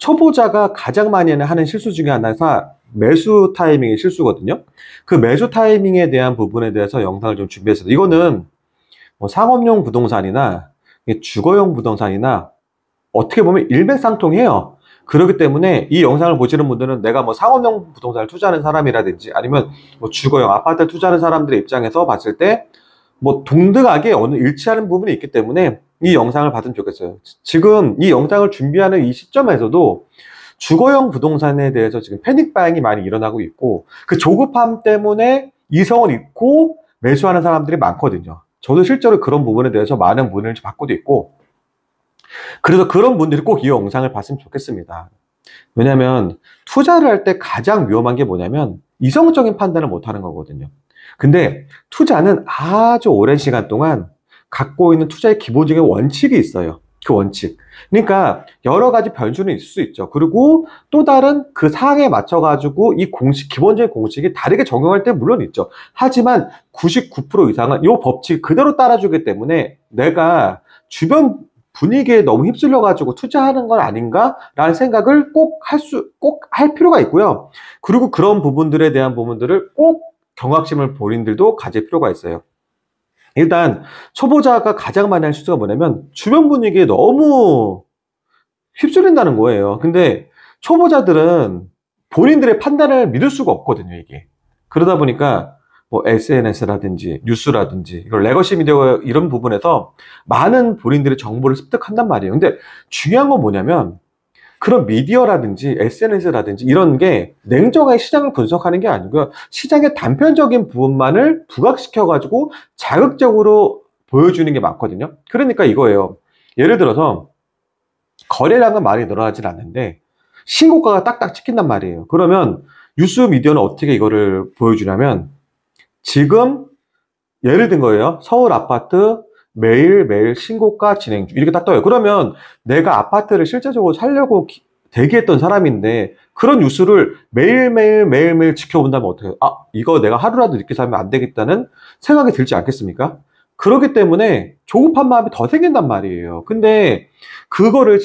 초보자가 가장 많이 하는 실수 중에 하나가 매수 타이밍의 실수거든요. 그 매수 타이밍에 대한 부분에 대해서 영상을 좀 준비했어요. 이거는 뭐 상업용 부동산이나 주거용 부동산이나 어떻게 보면 일맥상통해요. 그렇기 때문에 이 영상을 보시는 분들은 내가 뭐 상업용 부동산을 투자하는 사람이라든지 아니면 뭐 주거용 아파트를 투자하는 사람들의 입장에서 봤을 때 뭐 동등하게 어느 일치하는 부분이 있기 때문에 이 영상을 봤으면 좋겠어요. 지금 이 영상을 준비하는 이 시점에서도 주거용 부동산에 대해서 지금 패닉 바잉이 많이 일어나고 있고 그 조급함 때문에 이성을 잃고 매수하는 사람들이 많거든요. 저도 실제로 그런 부분에 대해서 많은 문의를 받고도 있고, 그래서 그런 분들이 꼭 이 영상을 봤으면 좋겠습니다. 왜냐면 투자를 할 때 가장 위험한 게 뭐냐면 이성적인 판단을 못하는 거거든요. 근데 투자는 아주 오랜 시간 동안 갖고 있는 투자의 기본적인 원칙이 있어요. 그 원칙. 그러니까 여러 가지 변수는 있을 수 있죠. 그리고 또 다른 그 사항에 맞춰가지고 이 공식, 기본적인 공식이 다르게 적용할 때 물론 있죠. 하지만 99% 이상은 이 법칙 그대로 따라주기 때문에 내가 주변 분위기에 너무 휩쓸려가지고 투자하는 건 아닌가라는 생각을 꼭 할 필요가 있고요. 그리고 그런 부분들에 대한 부분들을 꼭 경각심을 본인들도 가질 필요가 있어요. 일단 초보자가 가장 많이 하는 실수가 뭐냐면 주변 분위기에 너무 휩쓸린다는 거예요. 근데 초보자들은 본인들의 판단을 믿을 수가 없거든요, 이게. 그러다 보니까 뭐 SNS라든지 뉴스라든지 이걸 레거시 미디어 이런 부분에서 많은 본인들의 정보를 습득한단 말이에요. 근데 중요한 건 뭐냐면 그런 미디어라든지 SNS라든지 이런 게 냉정하게 시장을 분석하는 게 아니고요. 시장의 단편적인 부분만을 부각시켜가지고 자극적으로 보여주는 게 많거든요. 그러니까 이거예요. 예를 들어서 거래량은 많이 늘어나진 않는데 신고가가 딱딱 찍힌단 말이에요. 그러면 뉴스 미디어는 어떻게 이거를 보여주냐면 지금 예를 든 거예요. 서울 아파트 매일매일 신고가 진행 중 이렇게 딱 떠요. 그러면 내가 아파트를 실제적으로 살려고 대기했던 사람인데 그런 뉴스를 매일매일 지켜본다면 어떻게 해요? 아, 이거 내가 하루라도 늦게 살면 안 되겠다는 생각이 들지 않겠습니까? 그렇기 때문에 조급한 마음이 더 생긴단 말이에요. 근데 그거를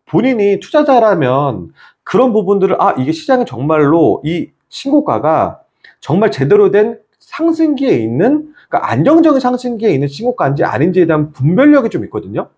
본인이 투자자라면 그런 부분들을 이게 시장에 정말로 이 신고가가 정말 제대로 된 상승기에 있는, 그러니까 안정적인 상승기에 있는 신고가인지 아닌지에 대한 분별력이 좀 있거든요.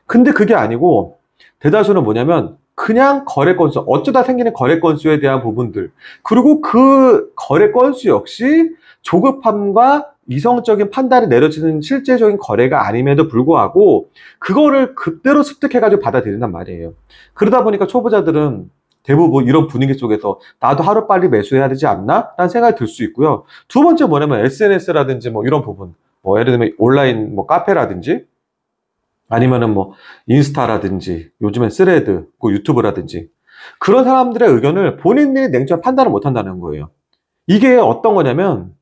근데 그게 아니고 대다수는 뭐냐면 그냥 거래 건수, 어쩌다 생기는 거래 건수에 대한 부분들, 그리고 그 거래 건수 역시 조급함과 이성적인 판단이 내려지는 실제적인 거래가 아님에도 불구하고 그거를 그대로 습득해가지고 받아들인단 말이에요. 그러다 보니까 초보자들은 대부분 이런 분위기 속에서 나도 하루빨리 매수해야 되지 않나? 라는 생각이 들 수 있고요. 두 번째 뭐냐면 SNS라든지 뭐 이런 부분, 뭐 예를 들면 온라인 뭐 카페라든지 아니면은 뭐 인스타라든지 요즘엔 스레드, 그 유튜브라든지 그런 사람들의 의견을 본인들이 냉정히 판단을 못 한다는 거예요. 이게 어떤 거냐면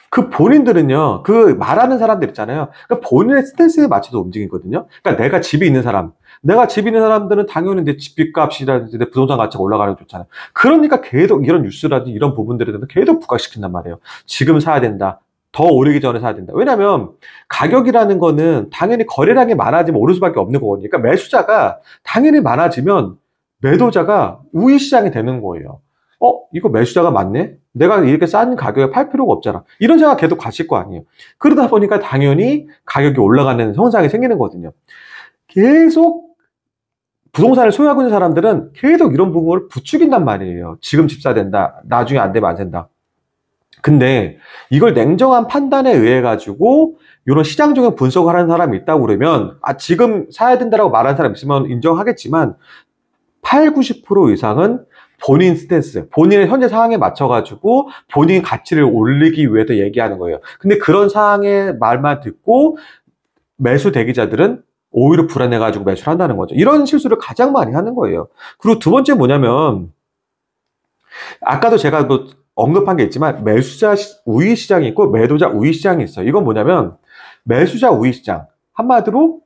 그 본인들은요, 그 말하는 사람들 있잖아요. 그러니까 본인의 스탠스에 맞춰서 움직이거든요. 그러니까 내가 집이 있는 사람들은 당연히 내 집값이라든지 내 부동산 가치가 올라가는 게 좋잖아요. 그러니까 계속 이런 뉴스라든지 이런 부분들에 대해서 계속 부각시킨단 말이에요. 지금 사야 된다. 더 오르기 전에 사야 된다. 왜냐면 가격이라는 거는 당연히 거래량이 많아지면 오를 수밖에 없는 거거든요. 그러니까 매수자가 당연히 많아지면 매도자가 우위 시장이 되는 거예요. 이거 매수자가 많네? 내가 이렇게 싼 가격에 팔 필요가 없잖아. 이런 생각 계속 가실 거 아니에요. 그러다 보니까 당연히 가격이 올라가는 현상이 생기는 거거든요. 계속 부동산을 소유하고 있는 사람들은 계속 이런 부분을 부추긴단 말이에요. 지금 집 사야 된다. 나중에 안 되면 안 된다. 근데 이걸 냉정한 판단에 의해 가지고 이런 시장적인 분석을 하는 사람이 있다고 그러면 지금 사야 된다라고 말하는 사람 있으면 인정하겠지만 8, 90% 이상은 본인 스탠스, 본인의 현재 상황에 맞춰가지고 본인 가치를 올리기 위해서 얘기하는 거예요. 근데 그런 상황의 말만 듣고 매수 대기자들은 오히려 불안해가지고 매수를 한다는 거죠. 이런 실수를 가장 많이 하는 거예요. 그리고 두 번째 뭐냐면 아까도 제가 뭐 언급한 게 있지만 매수자 우위 시장이 있고 매도자 우위 시장이 있어요. 이건 뭐냐면 매수자 우위 시장, 한마디로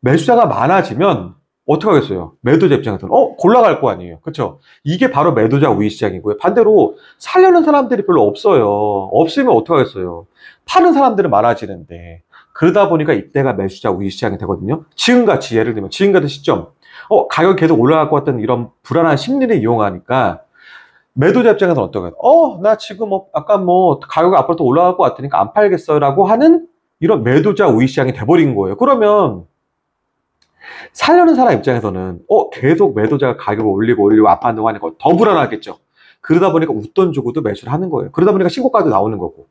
매수자가 많아지면 어떻게 하겠어요? 매도자 입장에서는 골라갈 거 아니에요. 그렇죠? 이게 바로 매도자 우위 시장이고요. 반대로 사려는 사람들이 별로 없어요. 없으면 어떻게 하겠어요? 파는 사람들은 많아지는데 그러다 보니까 이때가 매수자 우위 시장이 되거든요. 지금같이 예를 들면 지금 같은 시점 가격이 계속 올라갈 것 같은 이런 불안한 심리를 이용하니까 매도자 입장에서는 어떤가요? 나 지금 약간 가격이 앞으로 더 올라갈 것 같으니까 안 팔겠어요 라고 하는 이런 매도자 우위 시장이 돼버린 거예요. 그러면 살려는 사람 입장에서는 계속 매도자가 가격을 올리고 앞판다고 하니까 더 불안하겠죠. 그러다 보니까 웃돈 주고도 매수를 하는 거예요. 그러다 보니까 신고가도 나오는 거고.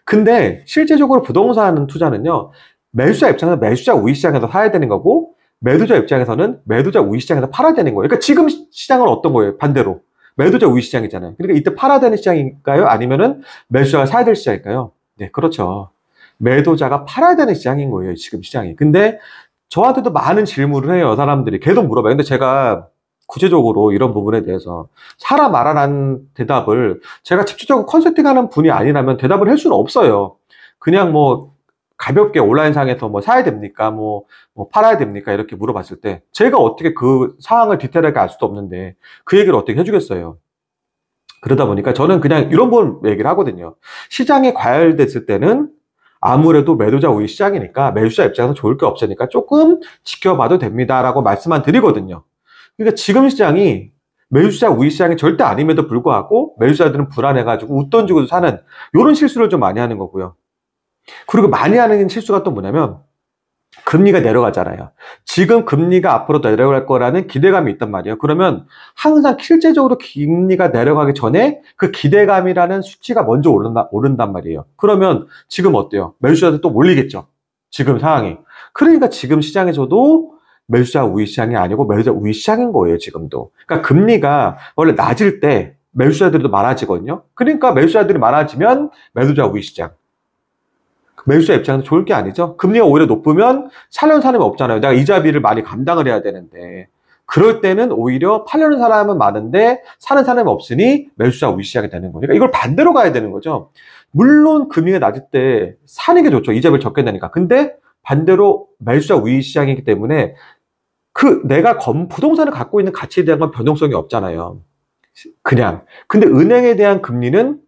근데 실제적으로 부동산 투자는요, 매수자 입장에서 매수자 우위 시장에서 사야 되는 거고, 매도자 입장에서는 매도자 우위 시장에서 팔아야 되는 거예요. 그러니까 지금 시장은 어떤 거예요? 반대로. 매도자 우위 시장이잖아요. 그러니까 이때 팔아야 되는 시장일까요? 아니면은 매수자가 사야 될 시장일까요? 네, 그렇죠. 매도자가 팔아야 되는 시장인 거예요, 지금 시장이. 근데 저한테도 많은 질문을 해요, 사람들이. 계속 물어봐요. 근데 제가 구체적으로 이런 부분에 대해서 사라 마라라는 대답을 제가 직접적으로 컨설팅하는 분이 아니라면 대답을 할 수는 없어요. 그냥 가볍게 온라인상에서 사야 됩니까? 팔아야 됩니까? 이렇게 물어봤을 때 제가 어떻게 그 상황을 디테일하게 알 수도 없는데 그 얘기를 어떻게 해주겠어요? 그러다 보니까 저는 그냥 이런 부분 얘기를 하거든요. 시장이 과열됐을 때는 아무래도 매도자 우위 시장이니까 매수자 입장에서 좋을 게 없으니까 조금 지켜봐도 됩니다라고 말씀만 드리거든요. 그러니까 지금 시장이 매수자 우위 시장이 절대 아님에도 불구하고 매수자들은 불안해가지고 웃돈 주고 사는 이런 실수를 좀 많이 하는 거고요. 그리고 많이 하는 실수가 또 뭐냐면 금리가 내려가잖아요. 지금 금리가 앞으로 내려갈 거라는 기대감이 있단 말이에요. 그러면 항상 실제적으로 금리가 내려가기 전에 그 기대감이라는 수치가 먼저 오른단 말이에요. 그러면 지금 어때요? 매수자들 또 몰리겠죠. 지금 상황이. 그러니까 지금 시장에서도 매수자 우위 시장이 아니고 매수자 우위 시장인 거예요, 지금도. 그러니까 금리가 원래 낮을 때 매수자들도 많아지거든요. 그러니까 매수자들이 많아지면 매도자 우위 시장. 매수자 입장에서 좋을 게 아니죠. 금리가 오히려 높으면 사려는 사람이 없잖아요. 내가 이자비를 많이 감당을 해야 되는데. 그럴 때는 오히려 팔려는 사람은 많은데 사는 사람이 없으니 매수자 우위 시장이 되는 거니까 이걸 반대로 가야 되는 거죠. 물론 금리가 낮을 때 사는 게 좋죠. 이자비를 적게 내니까. 근데 반대로 매수자 우위 시장이기 때문에 내가 부동산을 갖고 있는 가치에 대한 건 변동성이 없잖아요. 그냥. 근데 은행에 대한 금리는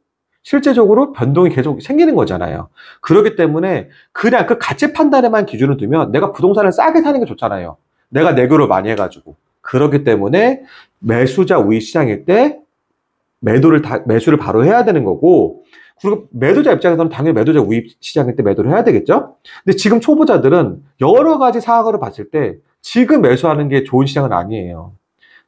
실제적으로 변동이 계속 생기는 거잖아요. 그렇기 때문에 그냥 그 가치 판단에만 기준을 두면 내가 부동산을 싸게 사는 게 좋잖아요. 내가 내고를 많이 해가지고. 그렇기 때문에 매수자 우위 시장일 때 매수를 바로 해야 되는 거고, 그리고 매도자 입장에서는 당연히 매도자 우위 시장일 때 매도를 해야 되겠죠? 근데 지금 초보자들은 여러 가지 상황으로 봤을 때 지금 매수하는 게 좋은 시장은 아니에요.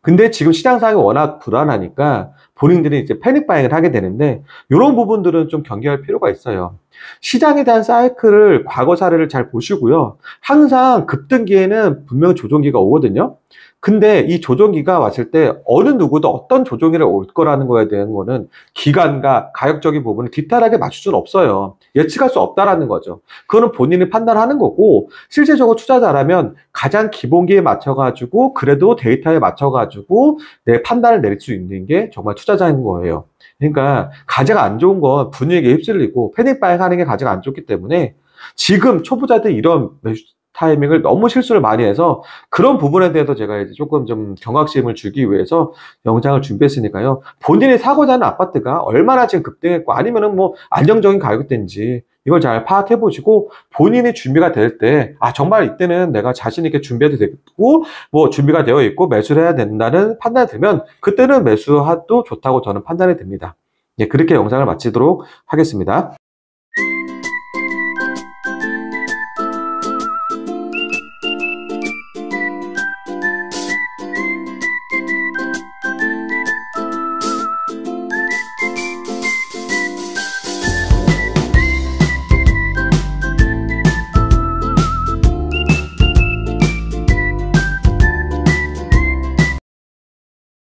근데 지금 시장 상황이 워낙 불안하니까 본인들이 이제 패닉 바잉을 하게 되는데 이런 부분들은 좀 경계할 필요가 있어요. 시장에 대한 사이클을 과거 사례를 잘 보시고요. 항상 급등기에는 분명 조정기가 오거든요. 근데 이 조정기가 왔을 때 어느 누구도 어떤 조정기를 올 거라는 거에 대한 거는 기간과 가격적인 부분을 디테일하게 맞출 수는 없어요. 예측할 수 없다라는 거죠. 그거는 본인이 판단하는 거고 실제적으로 투자자라면 가장 기본기에 맞춰가지고 그래도 데이터에 맞춰가지고 내 판단을 내릴 수 있는 게 정말 투자자인 거예요. 그러니까 가장 안 좋은 건 분위기에 휩쓸리고 패닉 바잉 하는 게 가장 안 좋기 때문에 지금 초보자들 이런 타이밍을 너무 실수를 많이 해서 그런 부분에 대해서 제가 이제 조금 좀 경각심을 주기 위해서 영상을 준비했으니까요. 본인이 사고자 하는 아파트가 얼마나 지금 급등했고 아니면은 안정적인 가격대인지 이걸 잘 파악해 보시고 본인이 준비가 될 때 정말 이때는 내가 자신 있게 준비해도 되고 준비가 되어 있고 매수를 해야 된다는 판단이 들면 그때는 매수해도 좋다고 저는 판단이 됩니다. 예, 그렇게 영상을 마치도록 하겠습니다.